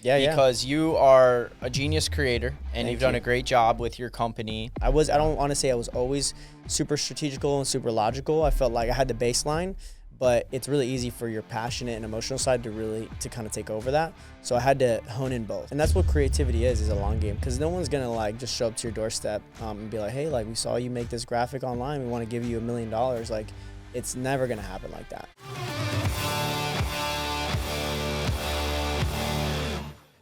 because you are a genius creator and Thank you've done you. a great job with your company. I don't want to say I was always super strategical and super logical. I felt like I had the baseline, but it's really easy for your passionate and emotional side to kind of take over that. So I had to hone in both. And that's what creativity is a long game, because no one's going to like just show up to your doorstep and be like, hey, like we saw you make this graphic online. We want to give you $1 million. Like it's never going to happen like that.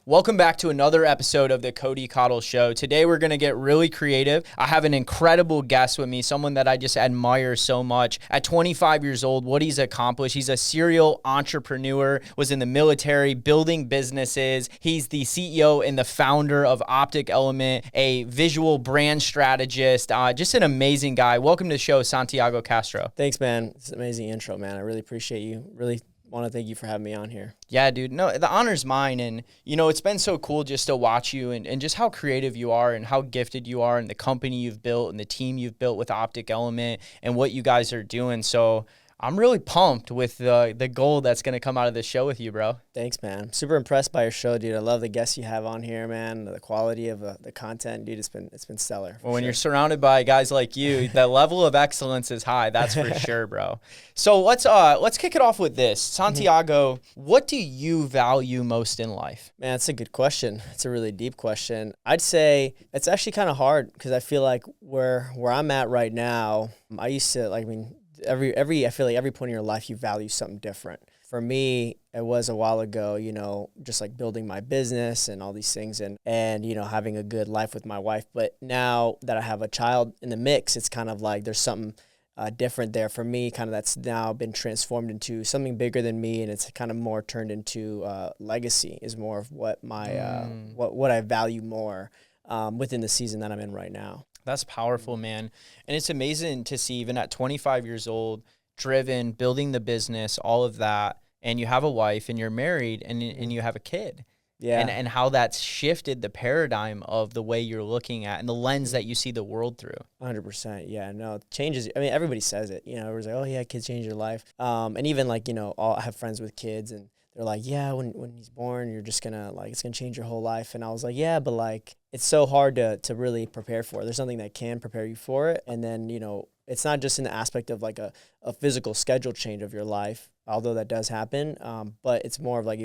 Welcome back to another episode of the Cody Cottle Show. Today we're going to get really creative. I have an incredible guest with me, someone that I just admire so much. At 25 years old, what he's accomplished, he's a serial entrepreneur, was in the military, building businesses. He's the CEO and the founder of Optic Element, a visual brand strategist, just an amazing guy. Welcome to the show, Santiago Castro. Thanks, man. It's an amazing intro, man. I really appreciate you. Really want to thank you for having me on here. Yeah, dude. No, the honor's mine. And, you know, it's been so cool just to watch you and just how creative you are and how gifted you are and the company you've built and the team you've built with Optic Element and what you guys are doing. So I'm really pumped with the gold that's going to come out of this show with you, bro. Thanks, man. I'm super impressed by your show, dude. I love the guests you have on here, man. The quality of the content, dude, it's been stellar. Well, when you're surrounded by guys like you, the level of excellence is high. That's for sure, bro. So let's kick it off with this. Santiago, what do you value most in life? Man, that's a good question. It's a really deep question. I'd say it's actually kind of hard because I feel like where I'm at right now, I used to I feel like every point in your life you value something different. For me, it was a while ago, you know, just like building my business and all these things and you know, having a good life with my wife. But now that I have a child in the mix, it's kind of like there's something different there for me, kind of that's now been transformed into something bigger than me, and it's kind of more turned into legacy is more of what my what I value more within the season that I'm in right now. That's powerful, man. And it's amazing to see even at 25 years old, driven, building the business, all of that, and you have a wife and you're married and you have a kid. Yeah. And how that's shifted the paradigm of the way you're looking at and the lens that you see the world through. 100%. Yeah, no, it changes. I mean, everybody says it, you know, everyone's like, oh yeah, kids change your life. And even like, you know, I have friends with kids and they're like, yeah, when he's born, you're just gonna it's gonna change your whole life. And I was like, yeah, but like, it's so hard to really prepare for it. There's something that can prepare you for it. And then, you know, it's not just in the aspect of like a physical schedule change of your life, although that does happen. But it's more of like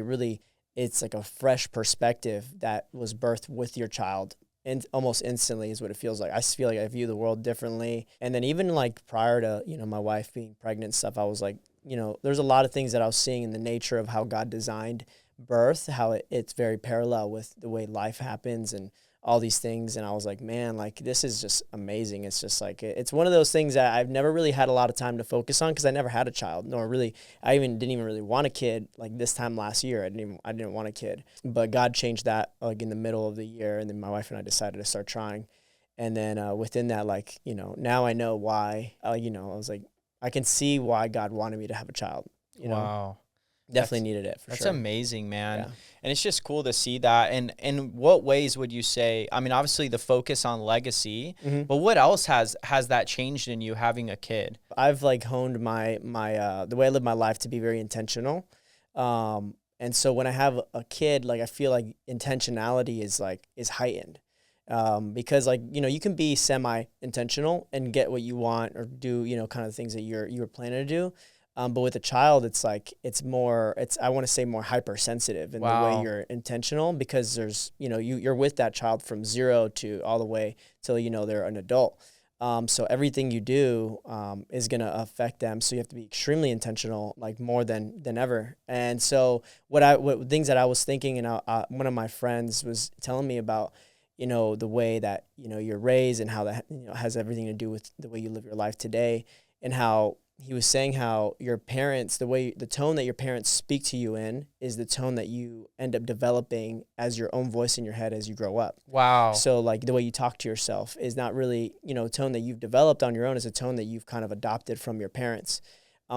it's like a fresh perspective that was birthed with your child. And almost instantly is what it feels like. I feel like I view the world differently. And then even like prior to, you know, my wife being pregnant and stuff, I was like, you know, there's a lot of things that I was seeing in the nature of how God designed birth, how it's very parallel with the way life happens and all these things. And I was like, man, like this is just amazing. It's just like, it's one of those things that I've never really had a lot of time to focus on because I never had a child, nor really, I didn't even really want a kid. Like this time last year, I didn't want a kid, but God changed that like in the middle of the year. And then my wife and I decided to start trying. And then within that, like, you know, now I know why, you know, I was like, I can see why God wanted me to have a child, you know. Wow. Definitely needed it for sure. That's amazing, man. Yeah. And it's just cool to see that. And in what ways would you say, I mean, obviously the focus on legacy, but what else has that changed in you having a kid? I've like honed my the way I live my life to be very intentional. And so when I have a kid, like I feel like intentionality is heightened. Because like, you know, you can be semi-intentional and get what you want or do, you know, kind of things that you were planning to do. But with a child, it's like, I want to say more hypersensitive in the way you're intentional because there's, you know, you're with that child from zero to all the way till, you know, they're an adult. So everything you do is going to affect them. So you have to be extremely intentional, like more than ever. And so what things that I was thinking, and one of my friends was telling me about, you know, the way that, you know, you're raised and how that, you know, has everything to do with the way you live your life today, and how he was saying how your parents, the tone that your parents speak to you in is the tone that you end up developing as your own voice in your head as you grow up. Wow. So like the way you talk to yourself is not really, you know, a tone that you've developed on your own, is a tone that you've kind of adopted from your parents.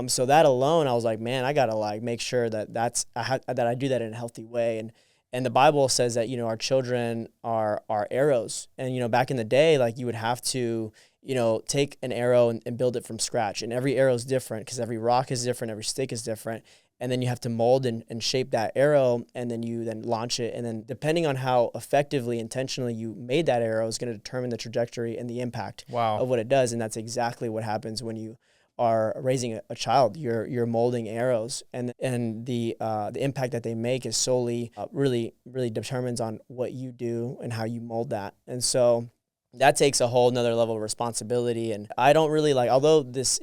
So that alone, I was like, man, I gotta like make sure that I do that in a healthy way. And the Bible says that, you know, our children are arrows. And, you know, back in the day, like you would have to, you know, take an arrow and build it from scratch. And every arrow is different because every rock is different, every stick is different. and then you have to mold and shape that arrow, and then you then launch it. And then depending on how effectively, intentionally you made that arrow is going to determine the trajectory and the impact of what it does. And that's exactly what happens when you are raising a child. You're molding arrows, and the impact that they make is solely really determines on what you do and how you mold that. And so that takes a whole nother level of responsibility. And I don't really although this,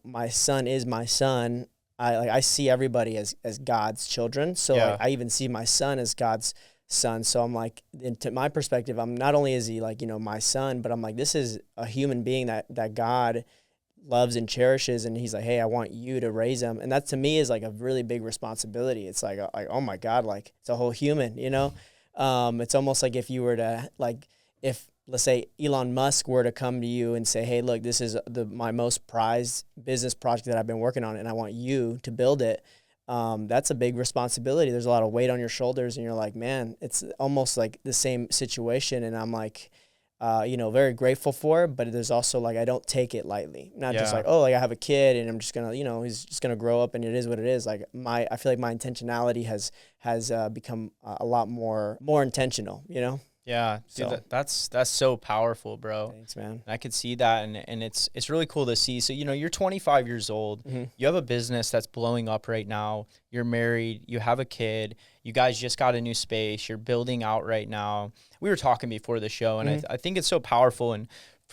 my son is my son, I see everybody as God's children. So I even see my son as God's son. So I'm like, into my perspective, I'm not only is he my son, but I'm like, this is a human being that God loves and cherishes, and he's like, hey, I want you to raise him. And that to me is like a really big responsibility. It's like oh my God, it's a whole human, it's almost like if you were to if let's say Elon Musk were to come to you and say, hey, look, this is my most prized business project that I've been working on, and I want you to build it. That's a big responsibility. There's a lot of weight on your shoulders, and you're like, man, it's almost like the same situation. And I'm like, very grateful for it, but there's also I don't take it lightly. Not just I have a kid and I'm just gonna, he's just gonna grow up and it is what it is. I feel like my intentionality has become a lot more intentional, Yeah, dude, that's so powerful, bro. Thanks, man. I could see that, and it's really cool to see. So, you're 25 years old. Mm-hmm. You have a business that's blowing up right now. You're married. You have a kid. You guys just got a new space. You're building out right now. We were talking before the show, and mm-hmm. I think it's so powerful. And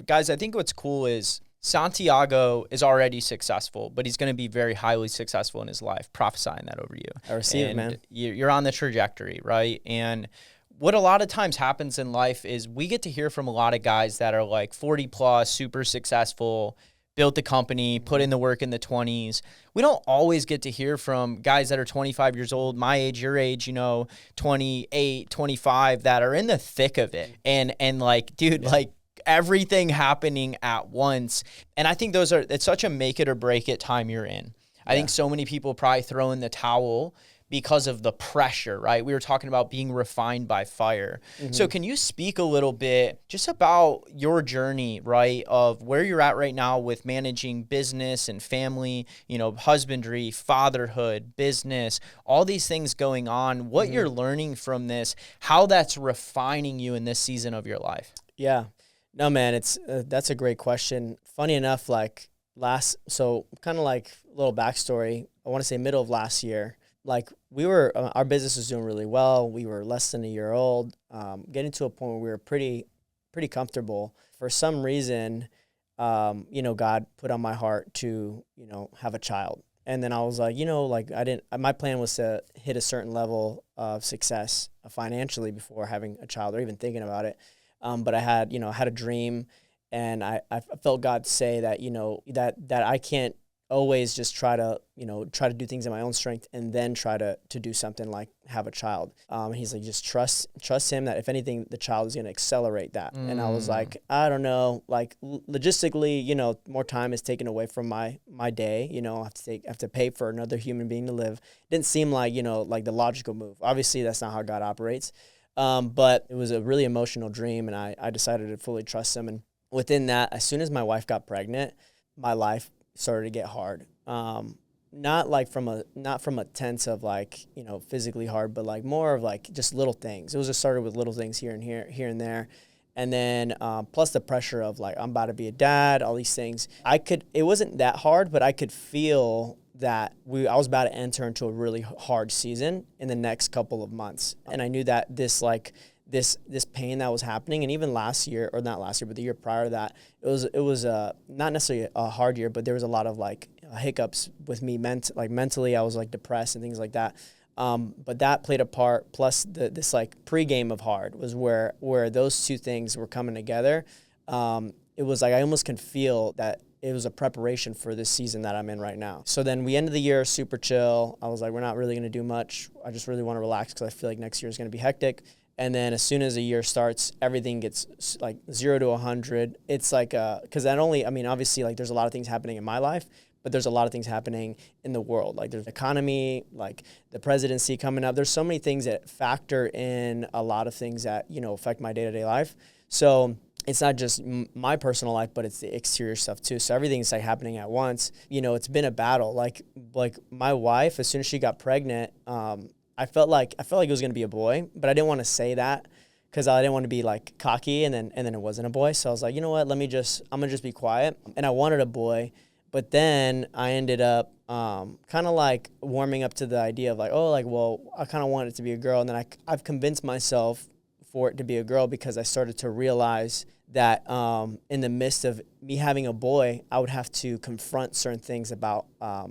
guys, I think what's cool is Santiago is already successful, but he's going to be very highly successful in his life, prophesying that over you. I receive it, man. You're on the trajectory, right? And what a lot of times happens in life is we get to hear from a lot of guys that are 40 plus, super successful, built the company, put in the work in the 20s. We don't always get to hear from guys that are 25 years old, my age, your age, 28, 25, that are in the thick of it. And everything happening at once. And I think it's such a make it or break it time you're in. I think so many people probably throw in the towel because of the pressure, right? We were talking about being refined by fire. Mm-hmm. So can you speak a little bit just about your journey, right, of where you're at right now with managing business and family, husbandry, fatherhood, business, all these things going on, what mm-hmm. you're learning from this, how that's refining you in this season of your life? Yeah. No, man, that's a great question. Funny enough, so kind of a little backstory, I want to say middle of last year, our business was doing really well. We were less than a year old, getting to a point where we were pretty comfortable. For some reason, God put on my heart to, have a child. And then I was like, my plan was to hit a certain level of success financially before having a child or even thinking about it. But I had a dream, and I felt God say that, that I can't always just try to do things in my own strength and then try to do something like have a child. He's like, just trust him that if anything, the child is going to accelerate that. And I was like, I don't know, logistically, more time is taken away from my day. I have to pay for another human being to live. It didn't seem like, the logical move. Obviously that's not how God operates. But it was a really emotional dream, and I decided to fully trust him. And within that, as soon as my wife got pregnant, my life started to get hard. Not from a tense of physically hard, but more of just little things. It was just started with little things here and there. And then plus the pressure of I'm about to be a dad, all these things. It wasn't that hard, but I could feel that I was about to enter into a really hard season in the next couple of months. And I knew that this pain that was happening, and even last year, or not last year, but the year prior to that, it was not necessarily a hard year, but there was a lot of hiccups with me mentally. I was depressed and things like that. But that played a part. Plus this pregame of hard was where those two things were coming together. It was I almost can feel that it was a preparation for this season that I'm in right now. So then we ended the year super chill. I was like, we're not really going to do much. I just really want to relax because I feel like next year is going to be hectic. And then as soon as the year starts, everything gets 0 to 100. It's because obviously there's a lot of things happening in my life, but there's a lot of things happening in the world. There's the economy, the presidency coming up. There's so many things that factor in a lot of things that, affect my day-to-day life. So it's not just my personal life, but it's the exterior stuff too. So everything's like happening at once. You know, it's been a battle. Like my wife, as soon as she got pregnant, I felt like it was going to be a boy, but I didn't want to say that because I didn't want to be like cocky, and then it wasn't a boy. So I was like, you know what, I'm gonna just be quiet. And I wanted a boy, but then I ended up kind of like warming up to the idea of like, oh, like, well, I kind of want it to be a girl. And then I've convinced myself for it to be a girl because I started to realize that in the midst of me having a boy, I would have to confront certain things about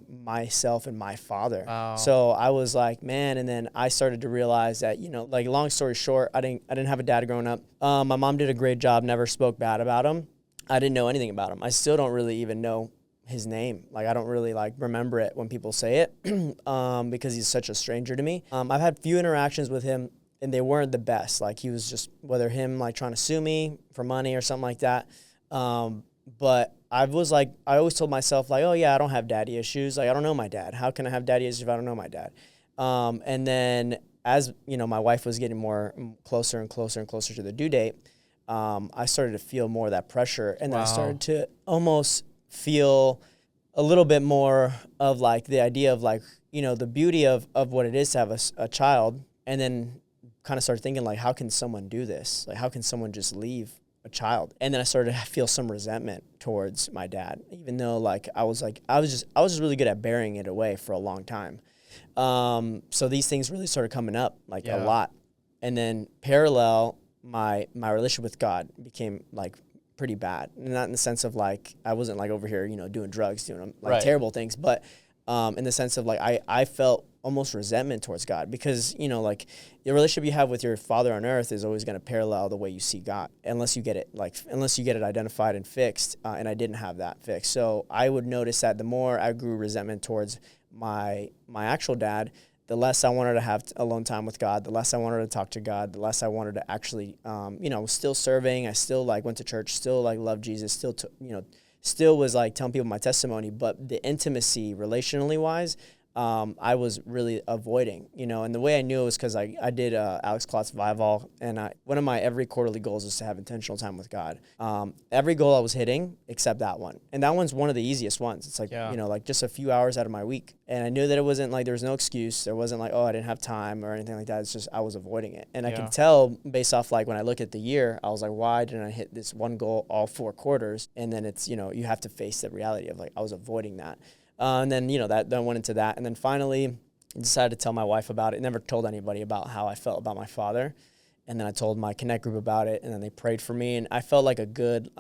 myself and my father. Wow. So I was like, man, and then I started to realize that, you know, like, long story short, I didn't have a dad growing up. My mom did a great job, never spoke bad about him. I didn't know anything about him. I still don't really even know his name. Like, I don't really like remember it when people say it because he's such a stranger to me. I've had few interactions with him, and they weren't the best. Like, he was just, whether him like trying to sue me for money or something like that. But I always told myself like, oh yeah, I don't have daddy issues. Like, I don't know my dad. How can I have daddy issues if I don't know my dad? And then as, you know, my wife was getting more closer and closer and closer to the due date, I started to feel more of that pressure. And then I started to almost feel a little bit more of like the idea of like, you know, the beauty of what it is to have a child. And then kind of started thinking like, how can someone do this? Like, how can someone just leave a child? And then I started to feel some resentment towards my dad, even though like I was just really good at burying it away for a long time. So these things really started coming up like a lot. And then parallel, my relationship with God became like pretty bad. Not in the sense of like, I wasn't like over here, you know, doing drugs, doing like terrible things, but in the sense of like, I felt almost resentment towards God because, you know, like the relationship you have with your father on earth is always going to parallel the way you see God, unless you get it identified and fixed. And I didn't have that fixed. So I would notice that the more I grew resentment towards my actual dad, the less I wanted to have alone time with God, the less I wanted to talk to God, the less I wanted to actually, you know, still serving. I still like went to church, still like loved Jesus, still was like telling people my testimony, but the intimacy relationally wise, I was really avoiding, you know, and the way I knew it was because I did Alex Klotz's Vival, and one of my every quarterly goals is to have intentional time with God. Every goal I was hitting except that one, and that one's one of the easiest ones. It's like, you know, like just a few hours out of my week, and I knew that it wasn't like there was no excuse. There wasn't like, oh, I didn't have time or anything like that. It's just I was avoiding it, and I could tell based off like when I look at the year, I was like, why didn't I hit this one goal all 4 quarters? And then it's, you know, you have to face the reality of like I was avoiding that. And then, you know, that then went into that. And then finally I decided to tell my wife about it. Never told anybody about how I felt about my father. And then I told my Connect group about it, and then they prayed for me, and I felt like a good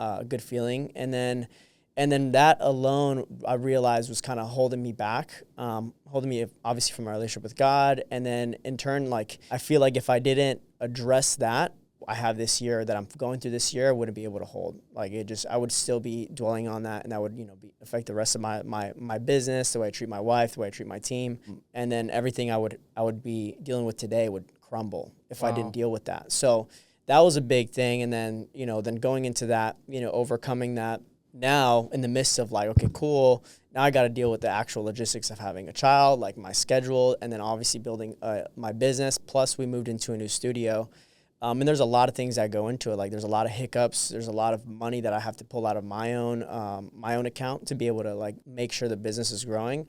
feeling. And then that alone, I realized was kind of holding me back, holding me obviously from my relationship with God. And then in turn, like, I feel like if I didn't address that, I have this year that I'm going through this year, I wouldn't be able to hold. Like, I would still be dwelling on that, and that would, you know, affect the rest of my business, the way I treat my wife, the way I treat my team. And then everything I would be dealing with today would crumble if I didn't deal with that. So that was a big thing. And then, you know, then going into that, you know, overcoming that now in the midst of like, okay, cool. Now I got to deal with the actual logistics of having a child, like my schedule, and then obviously building my business. Plus we moved into a new studio. And there's a lot of things that go into it. Like, there's a lot of hiccups. There's a lot of money that I have to pull out of my own account to be able to like make sure the business is growing,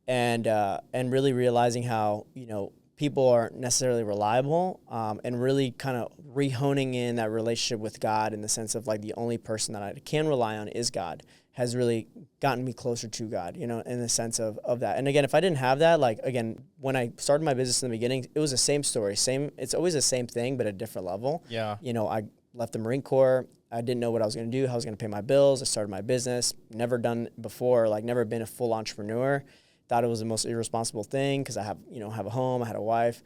and really realizing how, you know, people aren't necessarily reliable, and really kind of rehoning in that relationship with God in the sense of like the only person that I can rely on is God, has really gotten me closer to God, you know, in the sense of that. And again, if I didn't have that, like, again, when I started my business in the beginning, it was the same story, it's always the same thing, but a different level. Yeah. You know, I left the Marine Corps. I didn't know what I was going to do, how I was going to pay my bills. I started my business, never done before, like never been a full entrepreneur. Thought it was the most irresponsible thing because I have a home, I had a wife.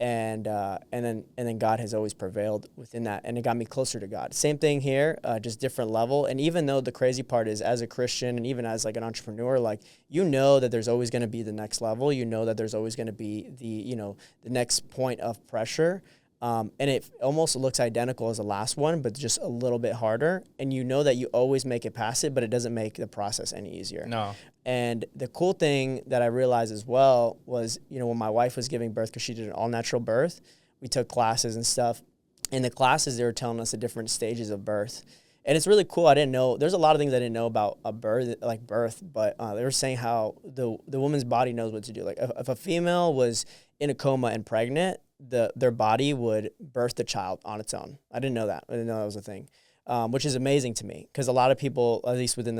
And then God has always prevailed within that, and it got me closer to God. Same thing here, just different level. And even though the crazy part is, as a Christian and even as like an entrepreneur, like, you know that there's always going to be the next level. You know that there's always going to be the next point of pressure. And it almost looks identical as the last one, but just a little bit harder. And you know that you always make it past it, but it doesn't make the process any easier. No. And the cool thing that I realized as well was, you know, when my wife was giving birth, because she did an all-natural birth, we took classes and stuff. in the classes, they were telling us the different stages of birth. And it's really cool. I didn't know. There's a lot of things I didn't know about a birth, but they were saying how the woman's body knows what to do. Like if a female was in a coma and pregnant, their body would birth the child on its own. I didn't know that. I didn't know that was a thing, which is amazing to me, because a lot of people, at least within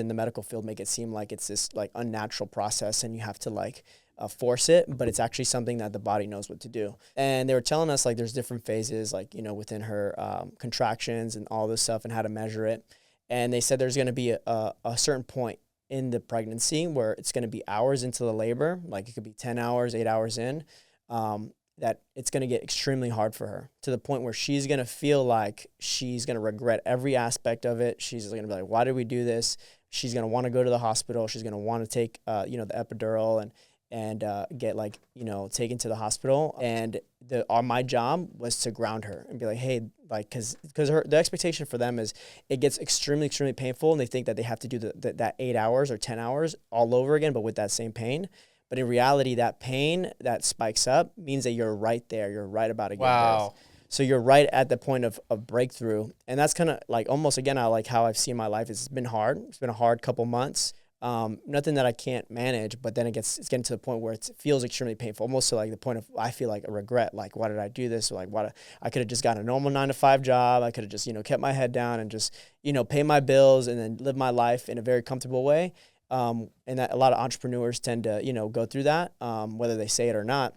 the medical field, make it seem like it's this like unnatural process and you have to like force it, but it's actually something that the body knows what to do. And they were telling us like there's different phases, like, you know, within her contractions and all this stuff and how to measure it. And they said there's going to be a certain point in the pregnancy where it's going to be hours into the labor, like it could be 10 hours, 8 hours in, that it's going to get extremely hard for her, to the point where she's going to feel like she's going to regret every aspect of it. She's going to be like, why did we do this? She's going to want to go to the hospital. She's going to want to take, the epidural and get like, taken to the hospital. And my job was to ground her and be like, hey, like, cause the expectation for them is it gets extremely, extremely painful. And they think that they have to do that 8 hours or 10 hours all over again, but with that same pain. But in reality, that pain that spikes up means that you're right there. You're right about to give birth. So you're right at the point of breakthrough. And that's kind of like almost, again, I like how I've seen my life. It's been hard. It's been a hard couple months. Nothing that I can't manage, but then it's getting to the point where it feels extremely painful, almost to like the point of, I feel like a regret. Like, why did I do this? Or like, I could have just gotten a normal 9-to-5 job. I could have just, kept my head down and just, pay my bills and then live my life in a very comfortable way. And that a lot of entrepreneurs tend to, go through that, whether they say it or not.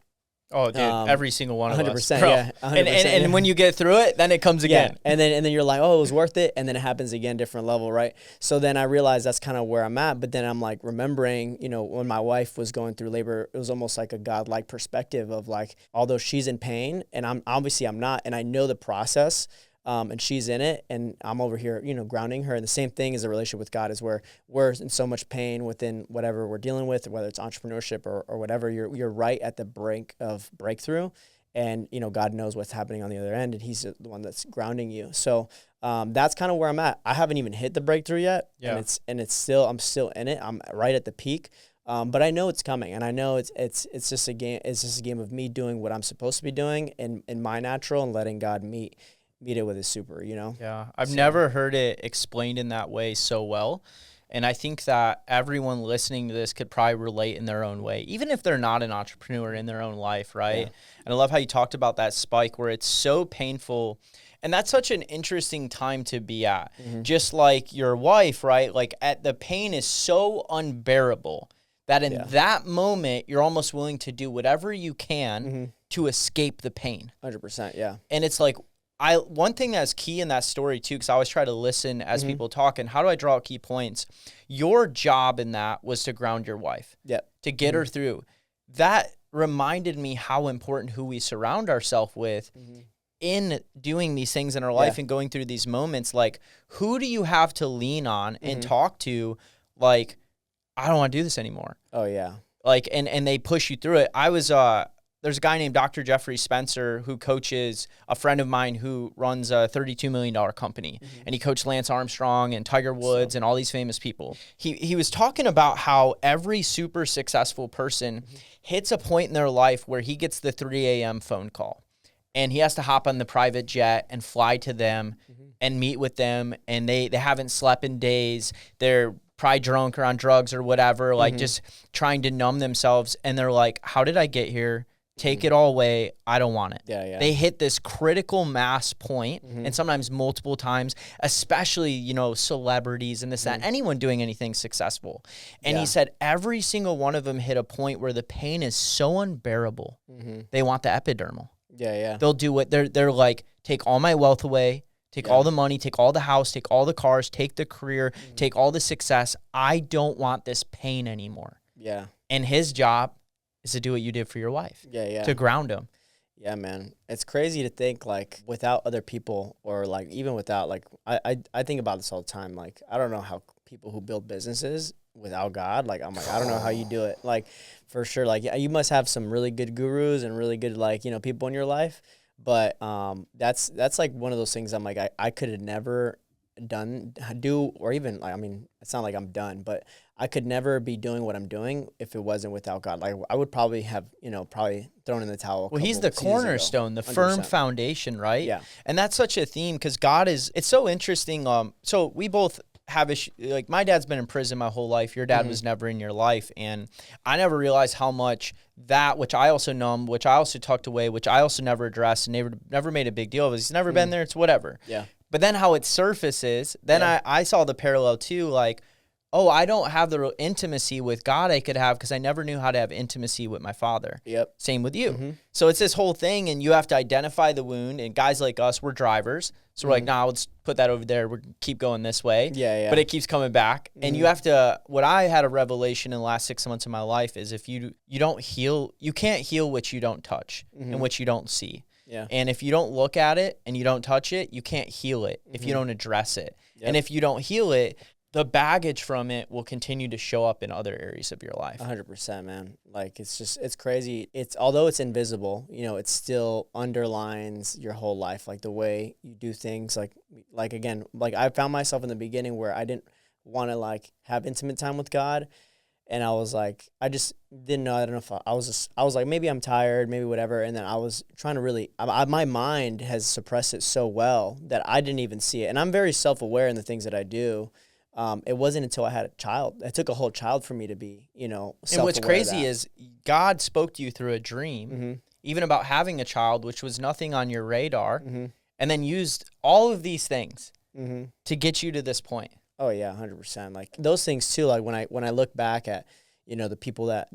Oh, dude, every single one of 100%, us. 100%, yeah. 100%, and when you get through it, then it comes again. And then you're like, oh, it was worth it. And then it happens again, different level, right? So then I realized that's kind of where I'm at. But then I'm like remembering, when my wife was going through labor, it was almost like a godlike perspective of like, although she's in pain and I'm not, and I know the process, and she's in it, and I'm over here, grounding her. And the same thing is a relationship with God, is where we're in so much pain within whatever we're dealing with, whether it's entrepreneurship or whatever. You're right at the brink of breakthrough, and God knows what's happening on the other end, and He's the one that's grounding you. So that's kind of where I'm at. I haven't even hit the breakthrough yet, and it's still, I'm still in it. I'm right at the peak. But I know it's coming, and I know it's just a game. It's just a game of me doing what I'm supposed to be doing in my natural, and letting God meet it with his super, Yeah. I've never heard it explained in that way so well. And I think that everyone listening to this could probably relate in their own way, even if they're not an entrepreneur in their own life, right? Yeah. And I love how you talked about that spike where it's so painful. And that's such an interesting time to be at. Mm-hmm. Just like your wife, right? Like the pain is so unbearable that in that moment, you're almost willing to do whatever you can to escape the pain. 100%, yeah. And it's like, one thing that's key in that story too, because I always try to listen as people talk, and how do I draw out key points? Your job in that was to ground your wife, to get her through. That reminded me how important who we surround ourselves with in doing these things in our life and going through these moments. Like, who do you have to lean on and talk to? Like, I don't want to do this anymore. Oh yeah. Like, and they push you through it. There's a guy named Dr. Jeffrey Spencer who coaches a friend of mine who runs a $32 million company. And he coached Lance Armstrong and Tiger Woods and all these famous people. He was talking about how every super successful person hits a point in their life where he gets the 3 a.m. phone call. And he has to hop on the private jet and fly to them and meet with them. And they haven't slept in days. They're probably drunk or on drugs or whatever, like just trying to numb themselves. And they're like, how did I get here? Take it all away. I don't want it. Yeah. They hit this critical mass point, and sometimes multiple times, especially, celebrities and this, that, anyone doing anything successful. And he said every single one of them hit a point where the pain is so unbearable. They want the epidermal. Yeah. They'll do what they're like, take all my wealth away, take all the money, take all the house, take all the cars, take the career, take all the success. I don't want this pain anymore. Yeah. And his job is to do what you did for your wife. Yeah. To ground him. Yeah, man. It's crazy to think, like, without other people, or like even without, like, I think about this all the time. Like, I don't know how people who build businesses without God, like, I'm like, I don't know how you do it. Like, for sure, like, you must have some really good gurus and really good, like, people in your life. But that's like one of those things I'm like, I could have never do, or even like, I mean, it's not like I'm done, but I could never be doing what I'm doing if it wasn't without God. Like I would probably have, probably thrown in the towel. Well, he's the cornerstone, the 100%. firm foundation, right? Yeah. And that's such a theme because God it's so interesting. So we both have like my dad's been in prison my whole life. Your dad was never in your life. And I never realized how much that, which I also numbed, which I also tucked away, which I also never addressed and never made a big deal of. He's never been there. It's whatever. Yeah. But then how it surfaces, then I saw the parallel too, like, oh, I don't have the real intimacy with God I could have because I never knew how to have intimacy with my father. Yep. Same with you. So it's this whole thing, and you have to identify the wound. And guys like us, we're drivers. So we're like, nah, let's put that over there. We'll keep going this way. Yeah. But it keeps coming back. And you have to, what I had a revelation in the last 6 months of my life is if you don't heal, you can't heal what you don't touch and what you don't see. Yeah. And if you don't look at it and you don't touch it, you can't heal it if you don't address it. Yep. And if you don't heal it, the baggage from it will continue to show up in other areas of your life. 100%, man. Like, it's crazy. Although it's invisible, it still underlines your whole life. Like the way you do things, like again, like I found myself in the beginning where I didn't want to like have intimate time with God. And I was like, I just didn't know. I don't know if I was like, maybe I'm tired, maybe whatever. And then I was trying to really, my mind has suppressed it so well that I didn't even see it. And I'm very self-aware in the things that I do. It wasn't until I had a child. It took a whole child for me to be, self-aware. And what's crazy is God spoke to you through a dream, even about having a child, which was nothing on your radar, and then used all of these things to get you to this point. Oh yeah, 100%. Like those things too. Like when I look back at, the people that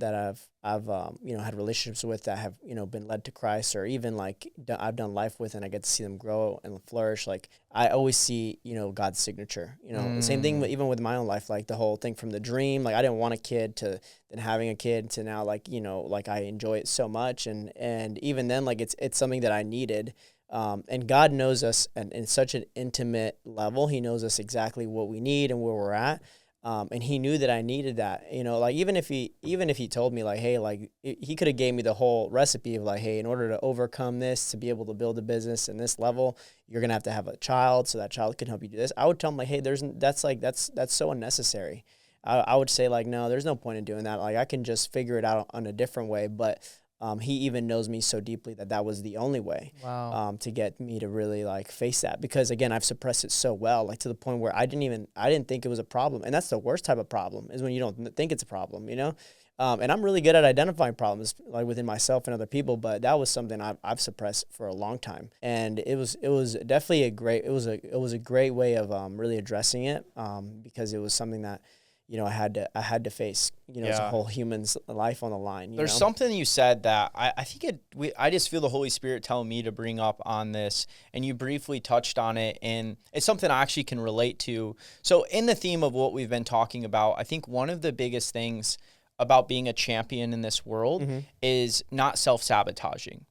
I've had relationships with that have, been led to Christ, or even like I've done life with, and I get to see them grow and flourish. Like I always see, God's signature, the same thing, even with my own life, like the whole thing from the dream, like I didn't want a kid to then having a kid to now, like, like I enjoy it so much. And even then, like it's something that I needed. And God knows us in such an intimate level. He knows us exactly what we need and where we're at. And he knew that I needed that, like even if he told me like, hey, like he could have gave me the whole recipe of like, hey, in order to overcome this, to be able to build a business in this level, you're going to have a child. So that child can help you do this. I would tell him like, hey, that's so unnecessary. I would say like, no, there's no point in doing that. Like I can just figure it out on a different way. But he even knows me so deeply that was the only way to get me to really like face that, because again, I've suppressed it so well, like to the point where I didn't think it was a problem. And that's the worst type of problem, is when you don't think it's a problem, and I'm really good at identifying problems like within myself and other people, but that was something I've suppressed for a long time. And it was definitely a great way of really addressing it, because it was something that I had to face, as a whole human's life on the line. There's something you said that I think I just feel the Holy Spirit telling me to bring up on this, and you briefly touched on it, and it's something I actually can relate to. So in the theme of what we've been talking about, I think one of the biggest things about being a champion in this world is not self-sabotaging.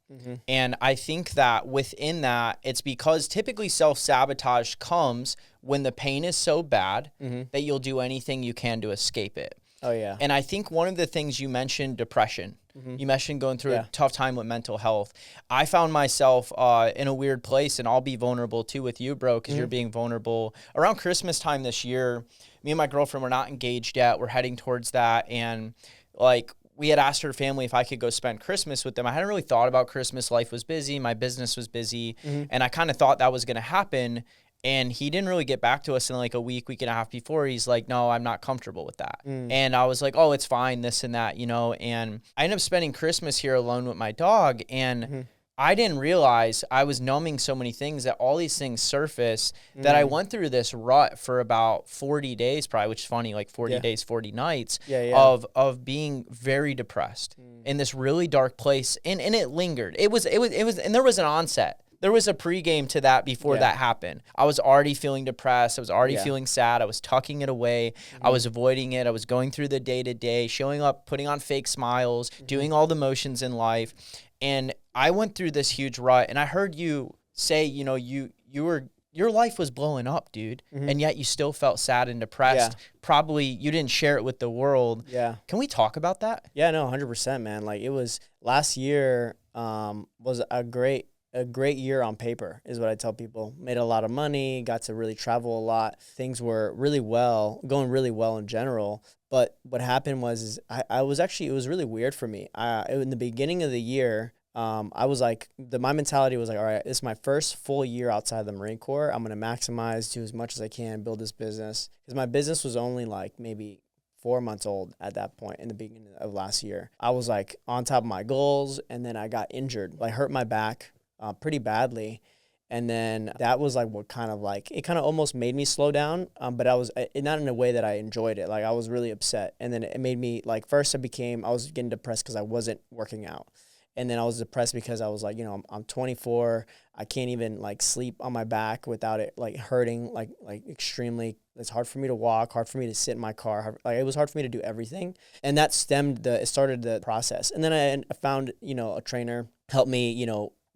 And I think that within that, it's because typically self-sabotage comes when the pain is so bad that you'll do anything you can to escape it. Oh, yeah. And I think one of the things you mentioned, depression. You mentioned going through a tough time with mental health. I found myself in a weird place, and I'll be vulnerable too with you, bro, because you're being vulnerable. Around Christmas time this year, me and my girlfriend were not engaged yet. We're heading towards that. And like we had asked her family if I could go spend Christmas with them. I hadn't really thought about Christmas. Life was busy. My business was busy. And I kind of thought that was going to happen. And he didn't really get back to us in like a week and a half before. He's like, no, I'm not comfortable with that. And I was like, oh, it's fine, this and that, and I ended up spending Christmas here alone with my dog. And I didn't realize I was numbing so many things that all these things surfaced that I went through this rut for about 40 days, probably, which is funny, like 40 days, 40 nights of being very depressed in this really dark place. And it lingered. It was, and there was an onset. There was a pregame to that before that happened. I was already feeling depressed. I was already feeling sad. I was tucking it away. I was avoiding it. I was going through the day-to-day, showing up, putting on fake smiles, doing all the motions in life. And I went through this huge rut, and I heard you say, your life was blowing up, dude, and yet you still felt sad and depressed. Probably you didn't share it with the world. Can we talk about that? Yeah, no, 100%, man. Like it was last year was a great a great year on paper is what I tell people. Made a lot of money, got to really travel a lot. Things were going really well in general. But what happened was I was actually, it was really weird for me. In the beginning of the year, I was like, my mentality was like, all right, this is my first full year outside the Marine Corps. I'm going to maximize, do as much as I can, build this business. Because my business was only like maybe 4 months old at that point in the beginning of last year. I was like on top of my goals, and then I got injured. I hurt my back pretty badly. And then that was like what kind of like, it kind of almost made me slow down. But I was not in a way that I enjoyed it. Like I was really upset. And then it made me like, first I was getting depressed because I wasn't working out. And then I was depressed because I was like, I'm 24. I can't even like sleep on my back without it like hurting, like extremely. It's hard for me to walk, hard for me to sit in my car. Like it was hard for me to do everything. And that it started the process. And then I found, a trainer helped me,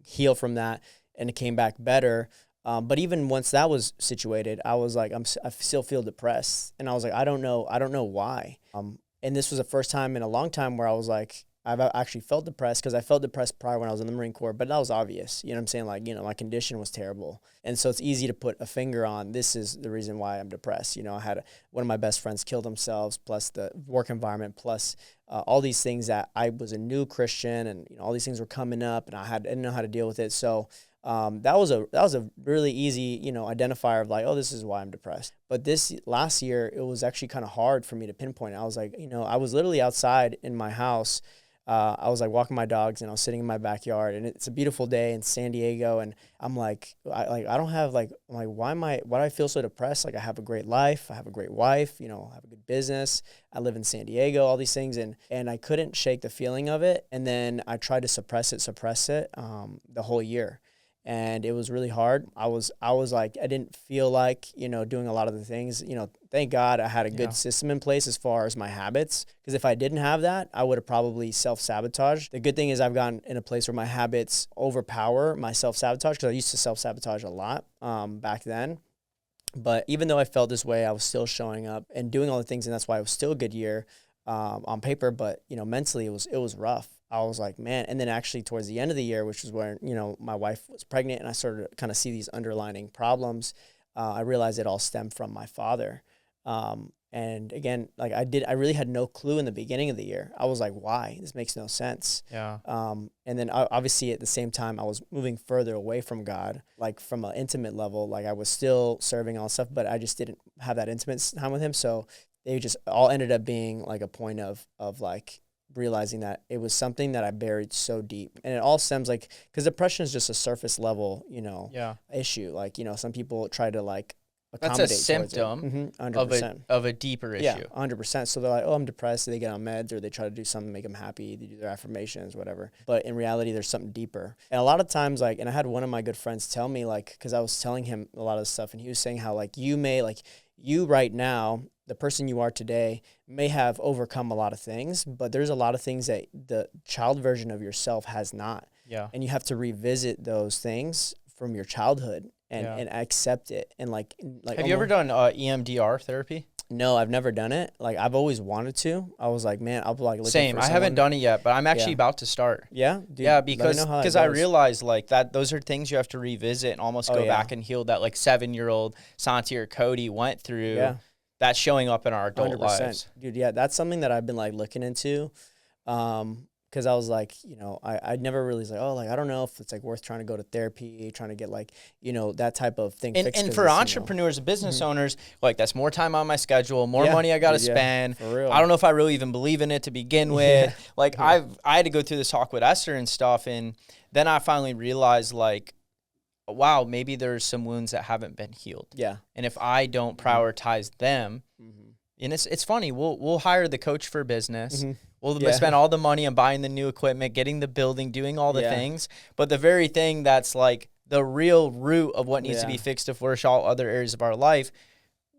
heal from that, and it came back better. But even once that was situated, I was like, I still feel depressed. And I was like, I don't know why. And this was the first time in a long time where I was like, I've actually felt depressed, because I felt depressed prior when I was in the Marine Corps, but that was obvious. You know what I'm saying? Like, my condition was terrible. And so it's easy to put a finger on, this is the reason why I'm depressed. I had one of my best friends kill themselves, plus the work environment, plus all these things that I was a new Christian, and, all these things were coming up, and I didn't know how to deal with it. So that was a really easy, identifier of like, oh, this is why I'm depressed. But this last year, it was actually kind of hard for me to pinpoint. I was like, I was literally outside in my house. I was like walking my dogs, and I was sitting in my backyard, and it's a beautiful day in San Diego. And I'm like, I don't have like, I'm like, why do I feel so depressed? Like I have a great life. I have a great wife, I have a good business. I live in San Diego, all these things. And I couldn't shake the feeling of it. And then I tried to suppress it, the whole year. And it was really hard. I was like, I didn't feel like, doing a lot of the things, thank God I had a good system in place as far as my habits. Because if I didn't have that, I would have probably self-sabotaged. The good thing is I've gotten in a place where my habits overpower my self-sabotage, because I used to self-sabotage a lot back then. But even though I felt this way, I was still showing up and doing all the things. And that's why it was still a good year on paper. But, mentally it was rough. I was like, man. And then actually towards the end of the year, which was where, my wife was pregnant, and I started to kind of see these underlining problems. I realized it all stemmed from my father. And again, like I really had no clue in the beginning of the year. I was like, why? This makes no sense. Yeah. And then obviously at the same time, I was moving further away from God, like from an intimate level. Like I was still serving all stuff, but I just didn't have that intimate time with him. So they just all ended up being like a point of like realizing that it was something that I buried so deep. And it all stems like, because depression is just a surface level, issue. Like, some people try to like accommodate. That's a symptom 100%. of a deeper issue. Yeah, 100%. So they're like, oh, I'm depressed. So they get on meds, or they try to do something to make them happy. They do their affirmations, whatever. But in reality, there's something deeper. And a lot of times, like, and I had one of my good friends tell me, like, because I was telling him a lot of stuff, and he was saying how, like, you right now, the person you are today may have overcome a lot of things, but there's a lot of things that the child version of yourself has not. Yeah. And you have to revisit those things from your childhood and accept it. And like have you ever done EMDR therapy? No, I've never done it. Like I've always wanted to. I was like, man, I'll be like looking Same. for I haven't done it yet, but I'm actually about to start. Yeah? Dude, yeah, because I realized like that those are things you have to revisit and almost go back and heal that like 7-year-old Santiago Cody went through. Yeah. That's showing up in our adult 100%. Lives. Dude, yeah, that's something that I've been like looking into. Because I was like, I never really was like, oh, like, I don't know if it's like worth trying to go to therapy, trying to get like, that type of thing fixed. And for entrepreneurs, business owners, like that's more time on my schedule, more money I got to spend. For real. I don't know if I really even believe in it to begin with. Like I had to go through this talk with Esther and stuff. And then I finally realized like, wow, maybe there's some wounds that haven't been healed. Yeah. And if I don't prioritize them, and it's funny, we'll hire the coach for business. We'll spend all the money on buying the new equipment, getting the building, doing all the things. But the very thing that's like the real root of what needs to be fixed to flourish all other areas of our life,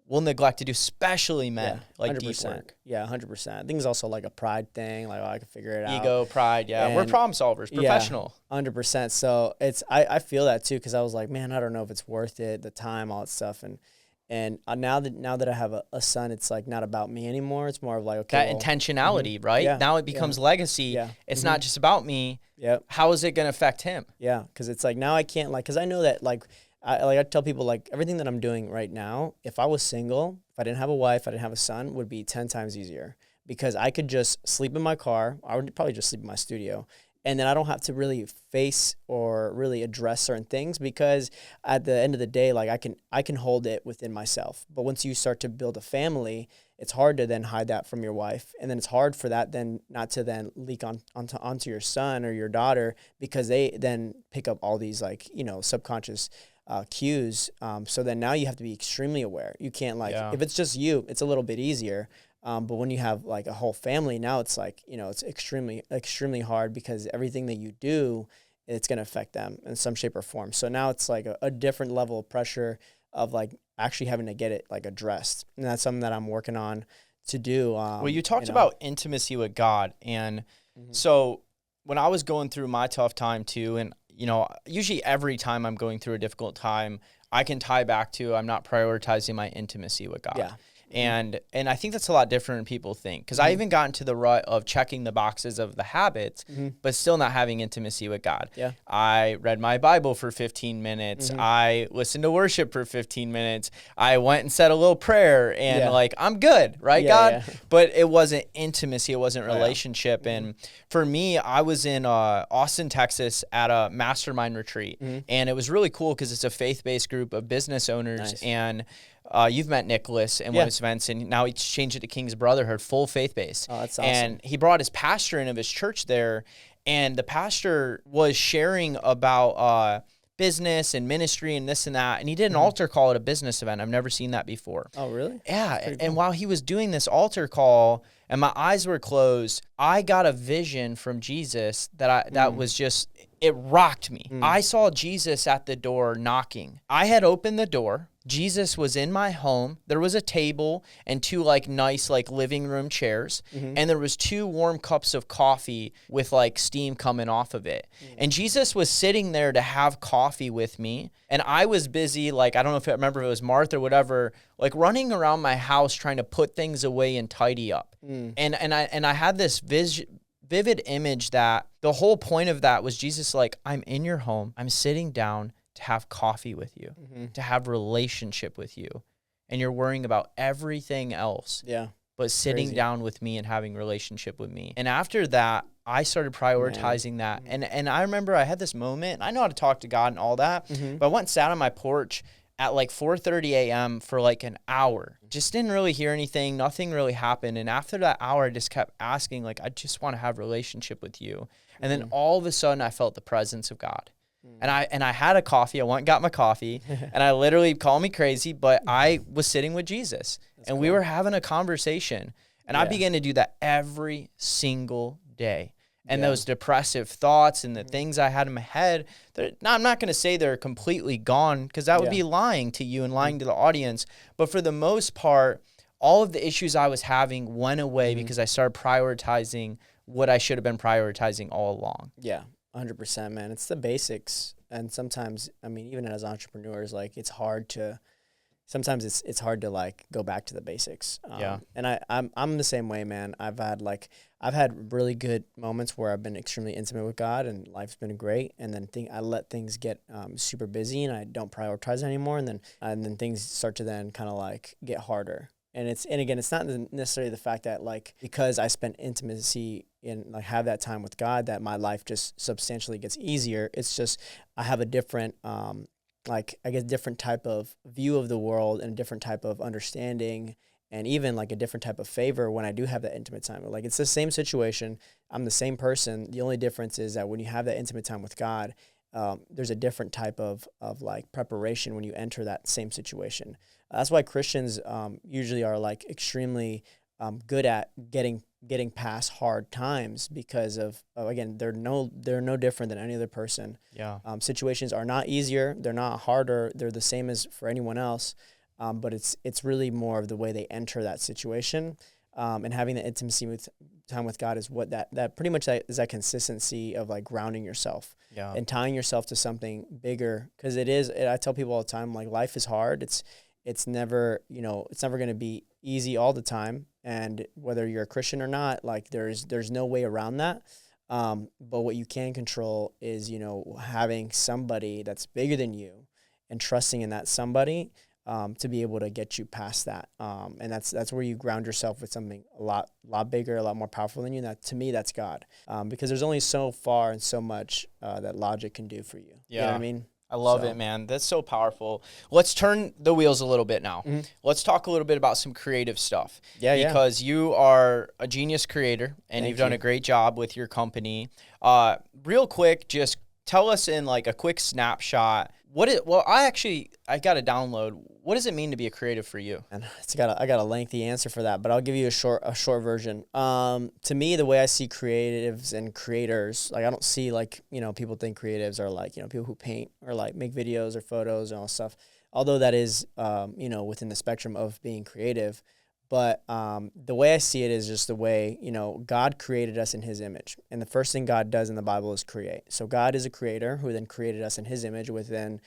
we'll neglect to do, especially men, like 100%. Deep work. Yeah, 100%. I think it's also like a pride thing. Like, oh, I can figure it out. Ego, pride, and we're problem solvers, professional. 100%. So I feel that too, because I was like, man, I don't know if it's worth it, the time, all that stuff. And And now that I have a son, it's like not about me anymore. It's more of like, okay, That intentionality, right? Yeah, Now it becomes legacy. Yeah. It's not just about me. Yeah. How is it going to affect him? Yeah. Cause it's like, now I can't like, cause I know that like, I tell people like everything that I'm doing right now, if I was single, if I didn't have a wife, I didn't have a son, would be 10 times easier because I could just sleep in my car. I would probably just sleep in my studio. And then I don't have to really face or really address certain things because at the end of the day, like I can hold it within myself. But once you start to build a family, it's hard to then hide that from your wife. And then it's hard for that then not to then leak onto your son or your daughter because they then pick up all these like, subconscious cues. So then now you have to be extremely aware. You can't if it's just you, it's a little bit easier. But when you have like a whole family, now it's like, it's extremely, extremely hard because everything that you do, it's going to affect them in some shape or form. So now it's like a different level of pressure of like actually having to get it like addressed. And that's something that I'm working on to do. Well, you talked about intimacy with God. And so when I was going through my tough time too, and, usually every time I'm going through a difficult time, I can tie back to I'm not prioritizing my intimacy with God. Yeah. And I think that's a lot different than people think. Because I even got into the rut of checking the boxes of the habits, but still not having intimacy with God. Yeah. I read my Bible for 15 minutes. I listened to worship for 15 minutes. I went and said a little prayer and I'm good, right, God? Yeah. But it wasn't intimacy. It wasn't relationship. And for me, I was in Austin, Texas at a mastermind retreat. And it was really cool because it's a faith-based group of business owners. Nice. And you've met Nicholas and one of his events, and now he's changed it to King's Brotherhood, full faith-based. Oh, that's awesome. And he brought his pastor in of his church there, and the pastor was sharing about business and ministry and this and that, and he did an altar call at a business event. I've never seen that before. Oh, really? Yeah, and while he was doing this altar call, and my eyes were closed, I got a vision from Jesus that was just, it rocked me. I saw Jesus at the door knocking. I had opened the door. Jesus was in my home. There was a table and two nice living room chairs. And there was 2 warm cups of coffee with steam coming off of it. And Jesus was sitting there to have coffee with me. And I was busy, I don't know if I remember if it was Martha or whatever, running around my house trying to put things away and tidy up. And I had this vivid image that the whole point of that was Jesus I'm in your home. I'm sitting down to have coffee with you, to have relationship with you. And you're worrying about everything else. Yeah. But sitting down with me and having relationship with me. And after that, I started prioritizing that. And I remember I had this moment, and I know how to talk to God and all that, but I went and sat on my porch at 4:30 a.m. for an hour. Just didn't really hear anything. Nothing really happened. And after that hour, I just kept asking, I just want to have relationship with you. And then all of a sudden, I felt the presence of God. And I had a coffee. I went and got my coffee. And I literally, call me crazy, but I was sitting with Jesus. That's and cool. We were having a conversation. And I began to do that every single day. And those depressive thoughts and the things I had in my head, I'm not going to say they're completely gone because that would be lying to you and lying to the audience. But for the most part, all of the issues I was having went away because I started prioritizing what I should have been prioritizing all along. Yeah. 100%, man. It's the basics. And sometimes, even as entrepreneurs, it's hard to, sometimes it's hard to go back to the basics. And I'm the same way, man. I've had really good moments where I've been extremely intimate with God and life's been great. And then I let things get super busy and I don't prioritize anymore. And then things start to then kind of get harder. And again, it's not necessarily the fact that because I spent intimacy and have that time with God that my life just substantially gets easier. It's just I have a different different type of view of the world and a different type of understanding and even a different type of favor when I do have that intimate time. It's the same situation. I'm the same person. The only difference is that when you have that intimate time with God, there's a different type of preparation when you enter that same situation. That's why Christians usually are extremely good at getting past hard times because of again they're no different than any other person. Yeah. Situations are not easier. They're not harder. They're the same as for anyone else. But it's really more of the way they enter that situation. And having the intimacy with time with God is what that pretty much is that consistency of grounding yourself and tying yourself to something bigger. Because I tell people all the time, life is hard. it's never, it's never going to be easy all the time. And whether you're a Christian or not, like there's no way around that. But what you can control is, having somebody that's bigger than you and trusting in that somebody to be able to get you past that. And that's where you ground yourself with something a lot bigger, a lot more powerful than you. And that, to me, that's God. Because there's only so far and so much that logic can do for you. Yeah. You know what I mean? I love it, man. That's so powerful. Let's turn the wheels a little bit now. Mm-hmm. Let's talk a little bit about some creative stuff. Yeah, because you are a genius creator, and you've done a great job with your company. Real quick, just tell us in like a quick snapshot. I got to download. What does it mean to be a creative for you? And I got a lengthy answer for that, but I'll give you a short version. To me, the way I see creatives and creators, like I don't see like, people think creatives are like, people who paint or like make videos or photos and all stuff. Although that is, within the spectrum of being creative. But the way I see it is just the way, God created us in his image. And the first thing God does in the Bible is create. So God is a creator who then created us in his image, within,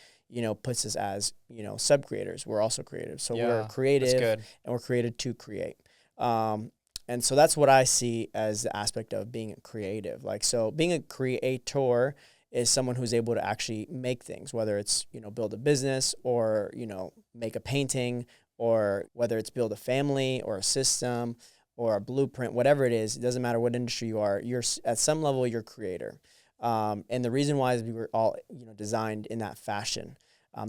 puts us as, sub-creators. We're also creative. So we're creative and we're created to create. And so that's what I see as the aspect of being a creative. Like, so being a creator is someone who's able to actually make things, whether it's, build a business or, make a painting, or whether it's build a family or a system or a blueprint, whatever it is, it doesn't matter what industry you are, you're at some level, you're a creator. And the reason why is we were all, designed in that fashion.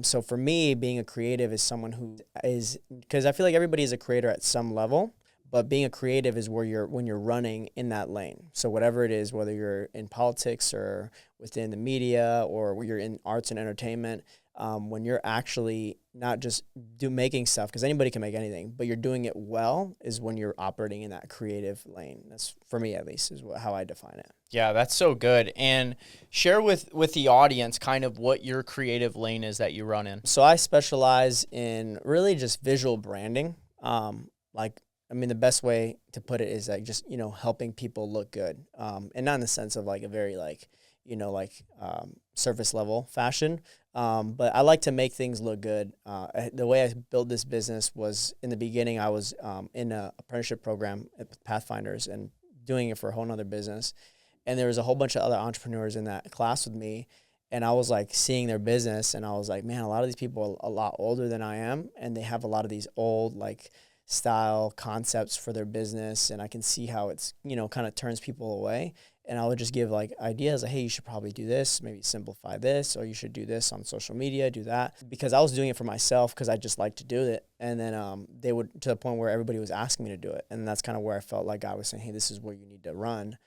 So for me, being a creative is someone who is, because I feel like everybody is a creator at some level, but being a creative is when you're running in that lane. So whatever it is, whether you're in politics or within the media or you're in arts and entertainment, when you're actually not just making stuff, because anybody can make anything, but you're doing it well, is when you're operating in that creative lane. That's, for me at least, is how I define it. Yeah, that's so good. And share with the audience kind of what your creative lane is that you run in. So I specialize in really just visual branding. The best way to put it is like just, helping people look good. And not in the sense of like a very surface level fashion. But I like to make things look good. The way I built this business was, in the beginning, I was in an apprenticeship program at Pathfinders and doing it for a whole nother business. And there was a whole bunch of other entrepreneurs in that class with me. And I was like seeing their business, and I was like, man, a lot of these people are a lot older than I am. And they have a lot of these old like style concepts for their business. And I can see how it's, kind of turns people away. And I would just give like ideas like, hey, you should probably do this, maybe simplify this, or you should do this on social media, do that. Because I was doing it for myself because I just like to do it. And then they would, to the point where everybody was asking me to do it. And that's kind of where I felt like I was saying, hey, this is where you need to run,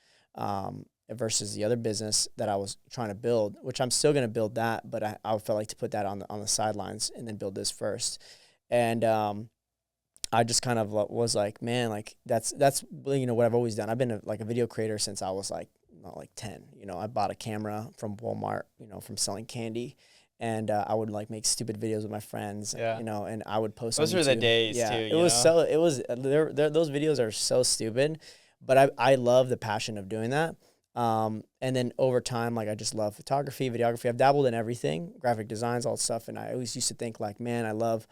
versus the other business that I was trying to build, which I'm still going to build that, but I felt like to put that on the sidelines and then build this first. And I just kind of was like, man, like that's what I've always done. I've been a video creator since I was like 10. I bought a camera from Walmart, from selling candy, and I would like make stupid videos with my friends, and I would post. Those on YouTube. Are the days too. Those videos are so stupid, but I love the passion of doing that. And then over time, like I just love photography, videography. I've dabbled in everything, graphic designs, all that stuff, and I always used to think like, man, I love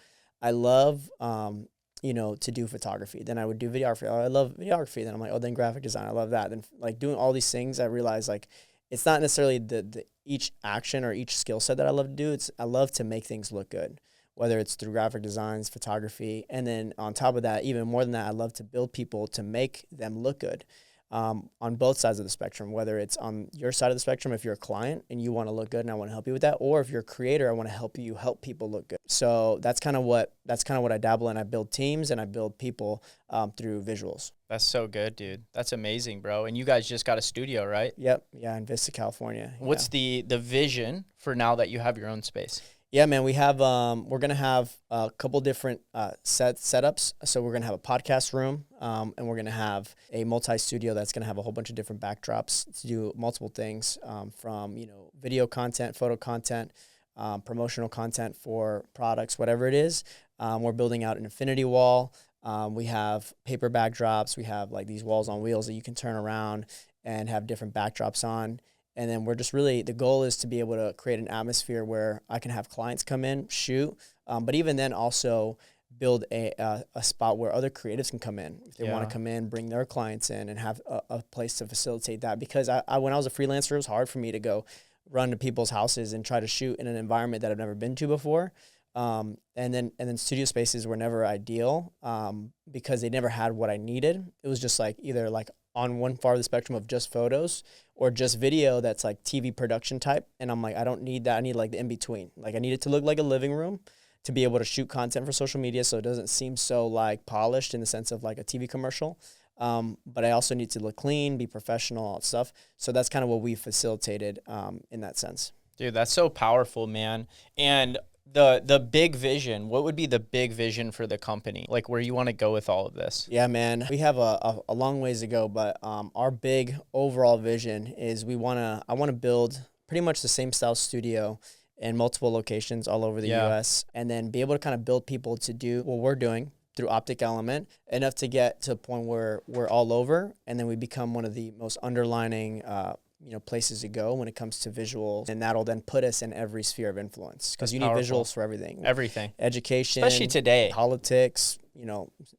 to do photography. Then I would do videography. Oh, I love videography. Then I'm like, oh, then graphic design. I love that. Then like doing all these things, I realized like it's not necessarily the each action or each skill set that I love to do. I love to make things look good, whether it's through graphic designs, photography. And then on top of that, even more than that, I love to build people to make them look good. On both sides of the spectrum, whether it's on your side of the spectrum, if you're a client and you want to look good and I want to help you with that, or if you're a creator, I want to help people look good. So that's kind of what I dabble in. I build teams and I build people through visuals. That's so good, dude. That's amazing, bro. And you guys just got a studio, right? Yep. Yeah, in Vista, California. What's the vision for now that you have your own space? Yeah, man, we have, we're going to have a couple different setups. So we're going to have a podcast room, and we're going to have a multi-studio that's going to have a whole bunch of different backdrops to do multiple things, from, video content, photo content, promotional content for products, whatever it is. We're building out an infinity wall. We have paper backdrops. We have like these walls on wheels that you can turn around and have different backdrops on. And then we're just really, the goal is to be able to create an atmosphere where I can have clients come in, shoot, but even then also build a spot where other creatives can come in. If they want to come in, bring their clients in and have a place to facilitate that. Because I when I was a freelancer, it was hard for me to go run to people's houses and try to shoot in an environment that I've never been to before. And then studio spaces were never ideal because they never had what I needed. It was just like either like on one far of the spectrum of just photos or just video that's like TV production type. And I'm like, I don't need that. I need like the in-between. Like I need it to look like a living room to be able to shoot content for social media so it doesn't seem so like polished in the sense of like a TV commercial. But I also need to look clean, be professional, all that stuff. So that's kind of what we facilitated in that sense. Dude, that's so powerful, man. And the big vision, what would be the big vision for the company? Like where you want to go with all of this? Yeah, man, we have a long ways to go, but our big overall vision is I want to build pretty much the same style studio in multiple locations all over the US, and then be able to kind of build people to do what we're doing through Optic Element, enough to get to a point where we're all over, and then we become one of the most underlining places to go when it comes to visuals, and that'll then put us in every sphere of influence because you need visuals for everything. Education, especially today, politics,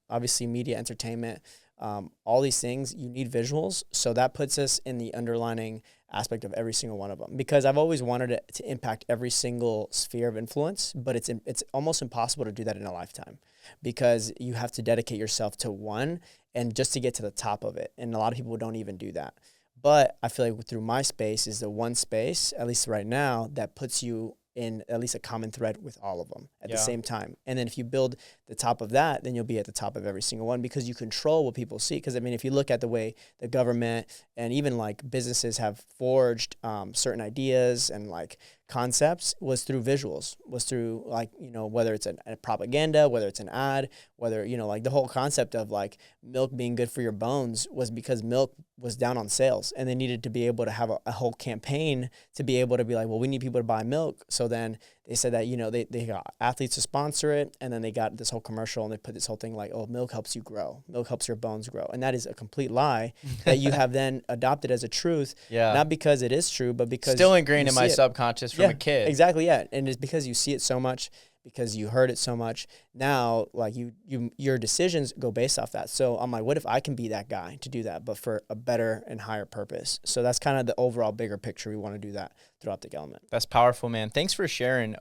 obviously media, entertainment, all these things, you need visuals. So that puts us in the underlining aspect of every single one of them, because I've always wanted it to impact every single sphere of influence, but it's almost impossible to do that in a lifetime because you have to dedicate yourself to one and just to get to the top of it. And a lot of people don't even do that. But I feel like through my space is the one space, at least right now, that puts you in at least a common thread with all of them at the same time. And then if you build the top of that, then you'll be at the top of every single one because you control what people see. Because, I mean, if you look at the way the government and even like businesses have forged certain ideas and like concepts was through visuals, was through like, whether it's a propaganda, whether it's an ad, whether, like the whole concept of like milk being good for your bones was because milk was down on sales and they needed to be able to have a whole campaign to be able to be like, well, we need people to buy milk. So then they said that, they got athletes to sponsor it. And then they got this whole commercial and they put this whole thing like, oh, milk helps you grow. Milk helps your bones grow. And that is a complete lie that you have then adopted as a truth. Not because it is true, but because still ingrained in my subconscious from a kid. Exactly. Yeah. And it's because you see it so much, because you heard it so much. Now, like your decisions go based off that. So I'm like, what if I can be that guy to do that, but for a better and higher purpose? So that's kind of the overall bigger picture. We want to do that through Optic Element. That's powerful, man. Thanks for sharing.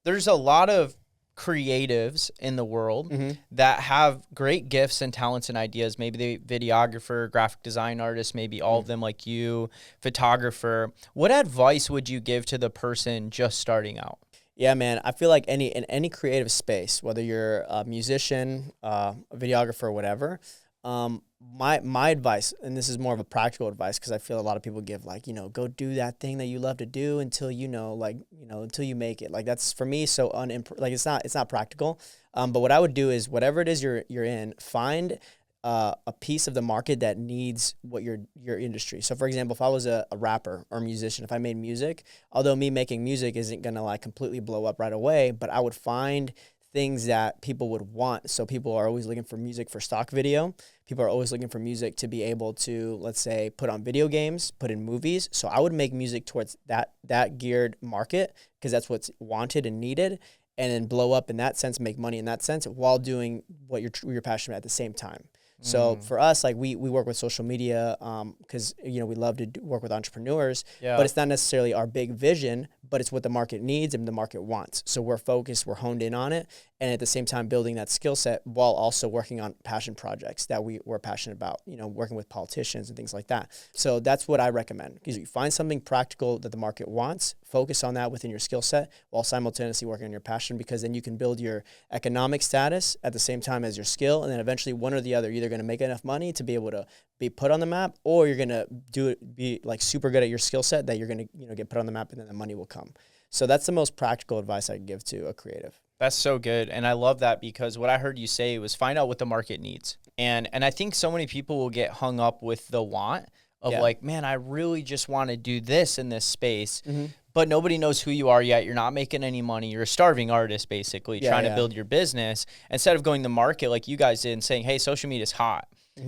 There's a lot of creatives in the world that have great gifts and talents and ideas. Maybe the videographer, graphic design artist, maybe all of them like you, photographer. What advice would you give to the person just starting out? Yeah, man, I feel like in any creative space, whether you're a musician, a videographer, or whatever, my advice, and this is more of a practical advice because I feel a lot of people give like, go do that thing that you love to do until until you make it. Like that's for me so it's not practical. But what I would do is whatever it is you're in, find a piece of the market that needs what your industry. So for example, if I was a rapper or musician, if I made music, although me making music isn't gonna like completely blow up right away, but I would find things that people would want. So people are always looking for music for stock video. People are always looking for music to be able to, let's say, put on video games, put in movies. So I would make music towards that geared market because that's what's wanted and needed, and then blow up in that sense, make money in that sense while doing what you're passionate about at the same time. So for us, like we work with social media because, we love to work with entrepreneurs, but it's not necessarily our big vision, but it's what the market needs and the market wants. So we're focused, we're honed in on it. And at the same time, building that skill set while also working on passion projects that we're passionate about, working with politicians and things like that. So that's what I recommend, because you find something practical that the market wants, focus on that within your skill set while simultaneously working on your passion, because then you can build your economic status at the same time as your skill. And then eventually one or the other, you're either going to make enough money to be able to be put on the map, or you're going to be like super good at your skill set that you're going to, get put on the map, and then the money will come. So that's the most practical advice I can give to a creative. That's so good. And I love that, because what I heard you say was find out what the market needs. And I think so many people will get hung up with the want of like, man, I really just want to do this in this space, but nobody knows who you are yet. You're not making any money. You're a starving artist, basically, trying to build your business instead of going to market like you guys did and saying, hey, social media is hot.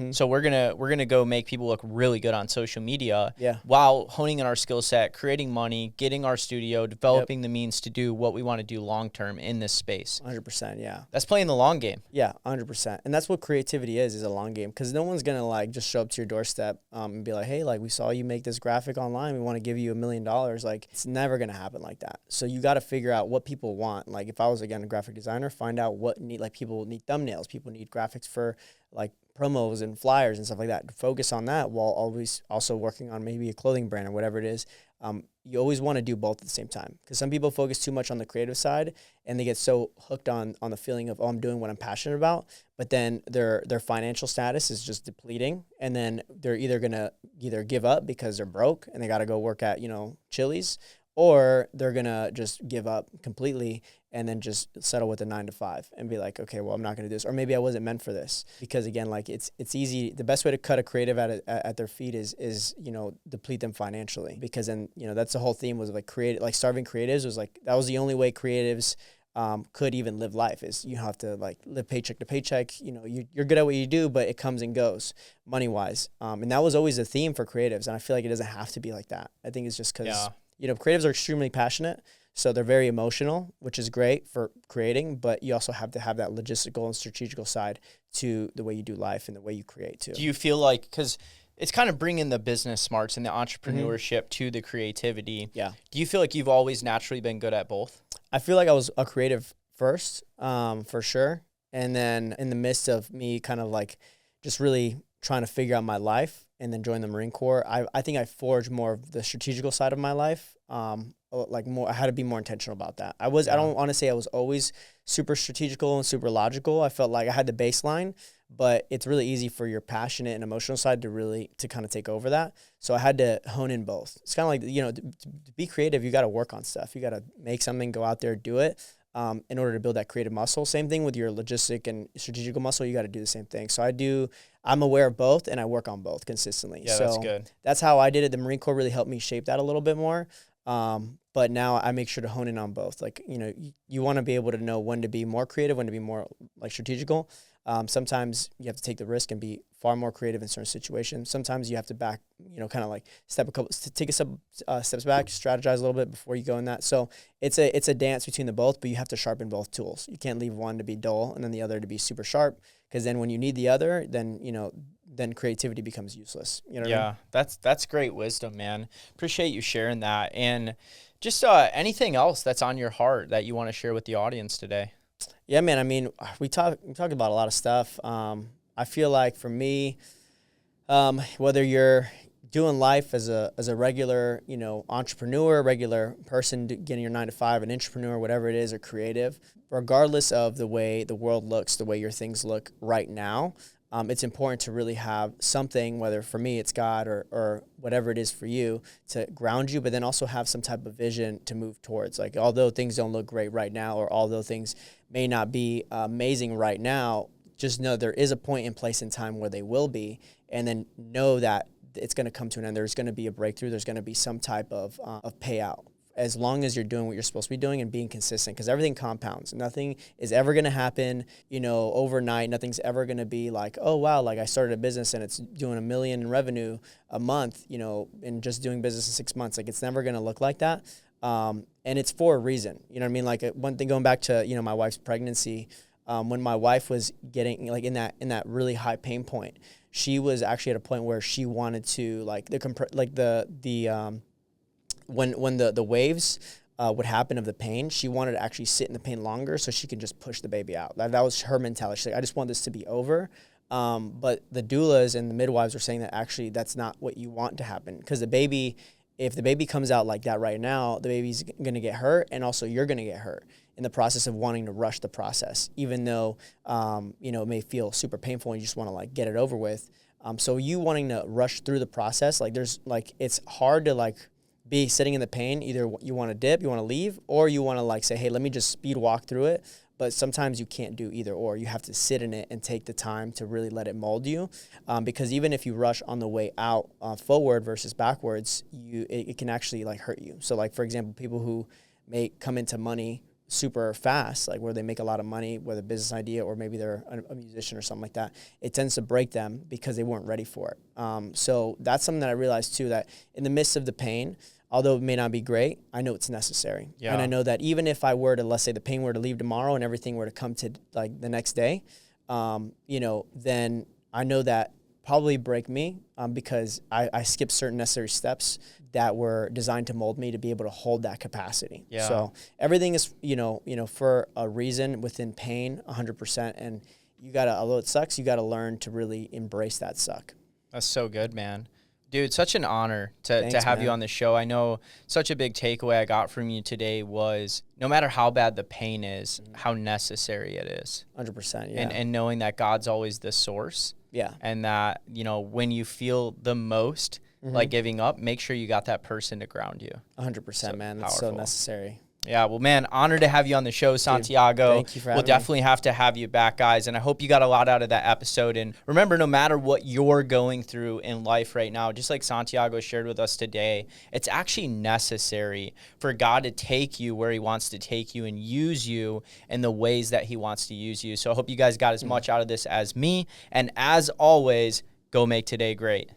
So we're gonna go make people look really good on social media, Yeah. while honing in our skill set, creating money, getting our studio, developing the means to do what we want to do long term in this space. 100%. Yeah. That's playing the long game. Yeah, 100%. And that's what creativity is a long game, because no one's going to like just show up to your doorstep and be like, hey, like we saw you make this graphic online. We want to give you $1 million. Like it's never going to happen like that. So you got to figure out what people want. Like if I was, again, a graphic designer, find out what people need thumbnails. People need graphics for like promos and flyers and stuff like that. Focus on that while always also working on maybe a clothing brand or whatever it is. You always want to do both at the same time, because some people focus too much on the creative side and they get so hooked on the feeling of, oh, I'm doing what I'm passionate about, but then their financial status is just depleting, and then they're either going to give up because they're broke and they got to go work at, Chili's, or they're going to just give up completely and then just settle with a 9-to-5 and be like, okay, well, I'm not going to do this. Or maybe I wasn't meant for this. Because again, like it's easy. The best way to cut a creative at their feet is deplete them financially. Because then, that's the whole theme was like starving creatives was like, that was the only way creatives could even live life, is you have to like live paycheck to paycheck. You're good at what you do, but it comes and goes money wise. And that was always a theme for creatives. And I feel like it doesn't have to be like that. I think it's just because, creatives are extremely passionate. So they're very emotional, which is great for creating, but you also have to have that logistical and strategical side to the way you do life and the way you create too. Do you feel like, because it's kind of bringing the business smarts and the entrepreneurship to the creativity. Yeah. Do you feel like you've always naturally been good at both? I feel like I was a creative first, for sure. And then in the midst of me kind of like just really trying to figure out my life and then join the Marine Corps, I think I forged more of the strategical side of my life. I had to be more intentional about that. I don't want to say I was always super strategical and super logical. I felt like I had the baseline, but it's really easy for your passionate and emotional side to kind of take over that. So I had to hone in both. It's kind of like, to be creative, you got to work on stuff. You got to make something, go out there, do it. In order to build that creative muscle. Same thing with your logistic and strategical muscle. You got to do the same thing. So I'm aware of both and I work on both consistently. Yeah, so that's good. That's how I did it. The Marine Corps really helped me shape that a little bit more. But now I make sure to hone in on both. Like, you want to be able to know when to be more creative, when to be more like strategical. Sometimes you have to take the risk and be far more creative in certain situations. Sometimes you have to back, kind of like take a steps back, strategize a little bit before you go in that. So it's a dance between the both, but you have to sharpen both tools. You can't leave one to be dull and then the other to be super sharp, because then when you need the other, then creativity becomes useless. You know what I mean? That's great wisdom, man. Appreciate you sharing that. And just anything else that's on your heart that you want to share with the audience today? Yeah, man. I mean, we talked about a lot of stuff. I feel like for me, whether you're doing life as a regular, entrepreneur, regular person getting your 9-to-5, an entrepreneur, whatever it is, or creative, regardless of the way the world looks, the way your things look right now, it's important to really have something, whether for me it's God or whatever it is for you, to ground you, but then also have some type of vision to move towards. Like, although things don't look great right now, or although things may not be amazing right now, just know there is a point in place in time where they will be, and then know that it's going to come to an end. There's going to be a breakthrough. There's going to be some type of payout, as long as you're doing what you're supposed to be doing and being consistent, because everything compounds. Nothing is ever going to happen, overnight. Nothing's ever going to be like, oh, wow, like I started a business and it's doing $1 million in revenue a month, and just doing business in 6 months. Like, it's never going to look like that. And it's for a reason. You know what I mean? Like, one thing, going back to, my wife's pregnancy, when my wife was getting like in that really high pain point, she was actually at a point where she wanted to when the waves would happen of the pain, she wanted to actually sit in the pain longer so she could just push the baby out. That was her mentality. She's like, I just want this to be over. But the doulas and the midwives are saying that actually that's not what you want to happen, because if the baby comes out like that right now, the baby's going to get hurt, and also you're going to get hurt in the process of wanting to rush the process, even though, it may feel super painful and you just want to like get it over with. So you wanting to rush through the process, like it's hard to like be sitting in the pain. Either you want to dip, you want to leave, or you want to like say, hey, let me just speed walk through it. But sometimes you can't do either or. You have to sit in it and take the time to really let it mold you. Because even if you rush on the way out forward versus backwards, it can actually like hurt you. So like, for example, people who may come into money super fast, like where they make a lot of money, whether a business idea or maybe they're a musician or something like that, it tends to break them because they weren't ready for it. So that's something that I realized too, that in the midst of the pain, although it may not be great, I know it's necessary. Yeah. And I know that even if I were to, let's say the pain were to leave tomorrow and everything were to come to like the next day, then I know that probably break me because I skipped certain necessary steps that were designed to mold me to be able to hold that capacity. Yeah. So everything is, for a reason within pain, 100%. And you gotta, although it sucks, you gotta learn to really embrace that suck. That's so good, man. Dude, such an honor to have you on the show. I know such a big takeaway I got from you today was no matter how bad the pain is, how necessary it is. 100%, yeah. And knowing that God's always the source. Yeah. And that, when you feel the most like giving up, make sure you got that person to ground you. 100%, man. That's so necessary. Yeah, well, man, honored to have you on the show, Santiago. Dude, thank you for having me. We'll definitely have to have you back, guys, and I hope you got a lot out of that episode. And remember, no matter what you're going through in life right now, just like Santiago shared with us today, it's actually necessary for God to take you where he wants to take you and use you in the ways that he wants to use you. So I hope you guys got as much out of this as me. And as always, go make today great.